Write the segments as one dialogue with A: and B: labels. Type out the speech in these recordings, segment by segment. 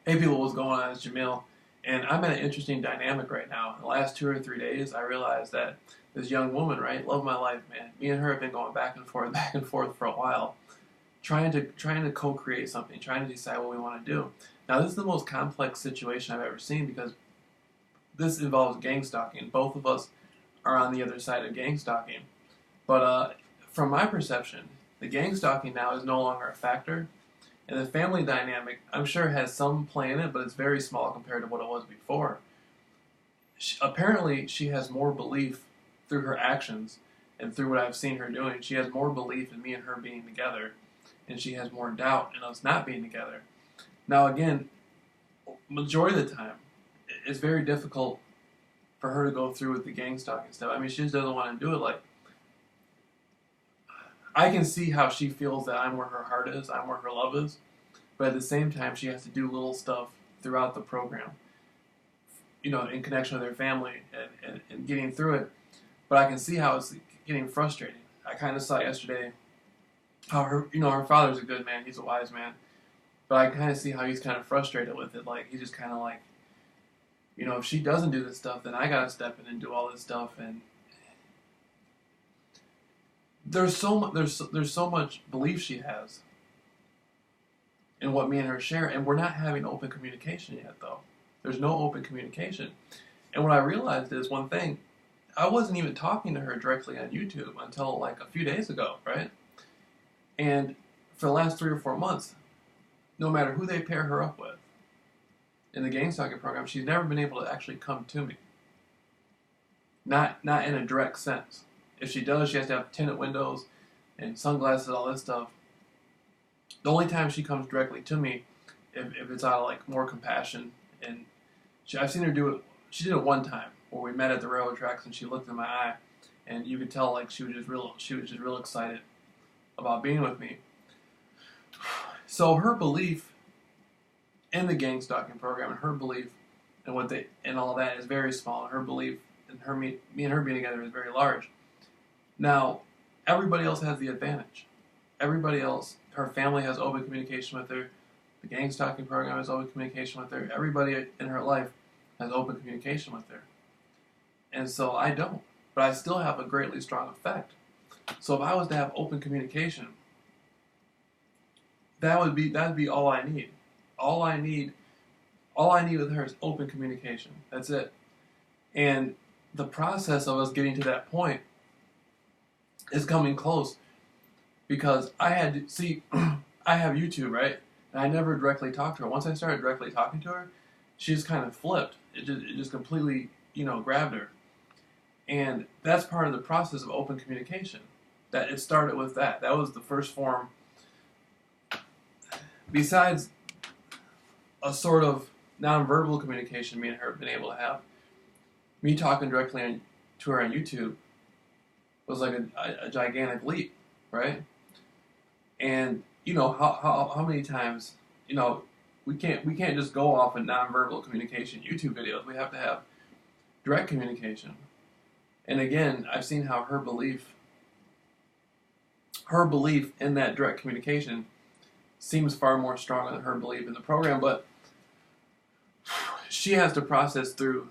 A: Hey people, what's going on? It's Jamil, and I'm in an interesting dynamic right now. In the last 2 or 3 days, I realized that this young woman, right, love of my life, man. Me and her have been going back and forth for a while, trying to co-create something, trying to decide what we want to do. Now, this is the most complex situation I've ever seen because this involves gang stalking. Both of us are on the other side of gang stalking, but from my perception, the gang stalking now is no longer a factor. And the family dynamic, I'm sure, has some play in it, but it's very small compared to what it was before. Apparently, she has more belief through her actions and through what I've seen her doing. She has more belief in me and her being together, and she has more doubt in us not being together. Now, again, majority of the time, it's very difficult for her to go through with the gang stalking stuff. I mean, she just doesn't want to do it. Like, I can see how she feels that I'm where her heart is, I'm where her love is, but at the same time, she has to do little stuff throughout the program, in connection with her family and getting through it. But I can see how it's getting frustrating. I kind of saw yesterday how her father's a good man, he's a wise man, but I kind of see how he's kind of frustrated with it. Like, he's just kind of like, if she doesn't do this stuff, then I gotta step in and do all this stuff, and there's so much belief she has in what me and her share, and we're not having open communication yet, though. There's no open communication. And what I realized is one thing, I wasn't even talking to her directly on YouTube until like a few days ago, right? And for the last 3 or 4 months, no matter who they pair her up with in the gang stalking program, she's never been able to actually come to me. Not in a direct sense. If she does, she has to have tinted windows and sunglasses, all this stuff. The only time she comes directly to me, if it's out of like more compassion, and I've seen her do it. She did it one time where we met at the railroad tracks, and she looked in my eye, and you could tell like she was just real excited about being with me. So her belief in the gang stalking program and her belief in and all that is very small. And her belief in me and her being together is very large. Now, everybody else has the advantage. Everybody else, her family has open communication with her. The gang stalking program has open communication with her. Everybody in her life has open communication with her. And so I don't. But I still have a greatly strong effect. So if I was to have open communication, that'd be all I need. All I need with her is open communication. That's it. And the process of us getting to that point is coming close, because I had to see, I have YouTube, right? And I never directly talked to her. Once I started directly talking to her, she just kind of flipped. It just completely, grabbed her. And that's part of the process of open communication. That it started with that. That was the first form. Besides a sort of nonverbal communication me and her have been able to have, me talking directly to her on YouTube was like a gigantic leap, right? And how many times we can't just go off in nonverbal communication YouTube videos. We have to have direct communication. And again, I've seen how her belief in that direct communication seems far more strong than her belief in the program. But she has to process through.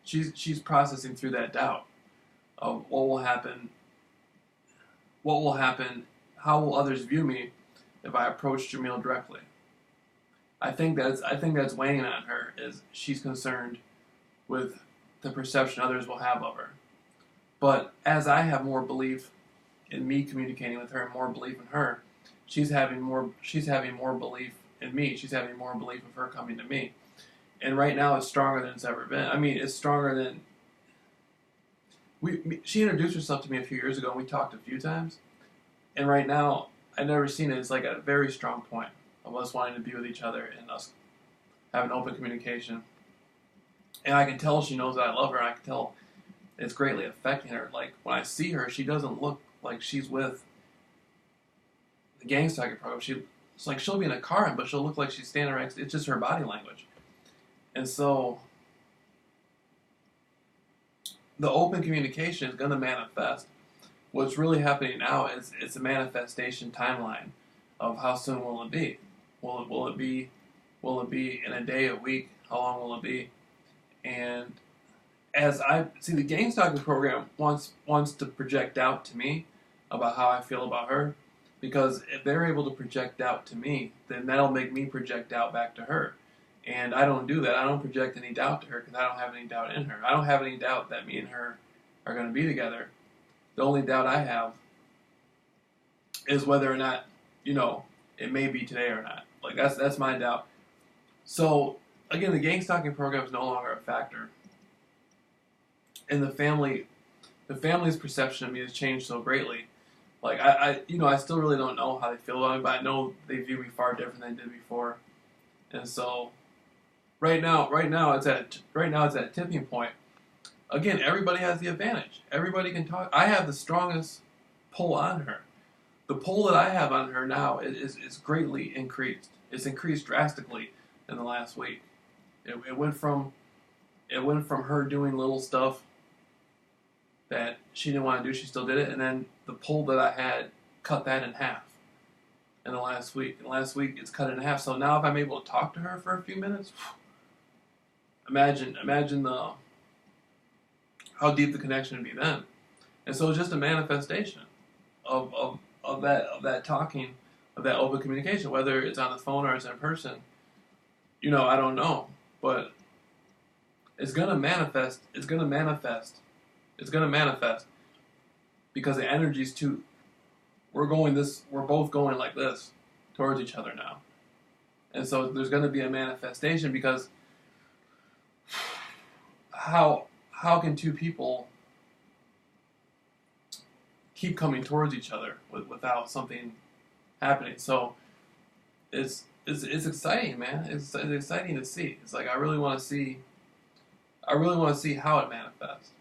A: She's processing through that doubt of what will happen, how will others view me if I approach Jamil directly. I think that's weighing on her, is she's concerned with the perception others will have of her. But as I have more belief in me communicating with her and more belief in her, she's having more belief in me. She's having more belief of her coming to me. And right now it's stronger than it's ever been. I mean, it's stronger than... She introduced herself to me a few years ago, and we talked a few times. And right now, I've never seen it. It's like at a very strong point of us wanting to be with each other and us having open communication. And I can tell she knows that I love her, and I can tell it's greatly affecting her. Like, when I see her, she doesn't look like she's with the gang stalking program. It's like she'll be in a car, but she'll look like she's standing right. It's just her body language. And so the open communication is going to manifest. What's really happening now is it's a manifestation timeline of how soon will it be. Will it be will it be? In a day, a week? How long will it be? And as I see, the Gang Stalking program wants to project out to me about how I feel about her, because if they're able to project out to me, then that'll make me project out back to her. And I don't do that. I don't project any doubt to her because I don't have any doubt in her. I don't have any doubt that me and her are going to be together. The only doubt I have is whether or not, it may be today or not. Like that's my doubt. So again, the Gang Stalking program is no longer a factor. And the family's perception of me has changed so greatly. Like I still really don't know how they feel about me, but I know they view me far different than they did before. And so right now it's at a tipping point. Again, everybody has the advantage. Everybody can talk. I have the strongest pull on her. The pull that I have on her now is greatly increased. It's increased drastically in the last week. It went from her doing little stuff that she didn't want to do. She still did it, and then the pull that I had cut that in half in the last week. In the last week, it's cut in half. So now, if I'm able to talk to her for a few minutes, imagine how deep the connection would be then. And so it's just a manifestation of that talking, of that open communication, whether it's on the phone or it's in person. I don't know, but it's gonna manifest. It's gonna manifest because the energy's too. We're both going like this towards each other now, and so there's gonna be a manifestation because how can two people keep coming towards each other without something happening? So it's exciting, man. It's exciting to see. It's like I really want to see how it manifests.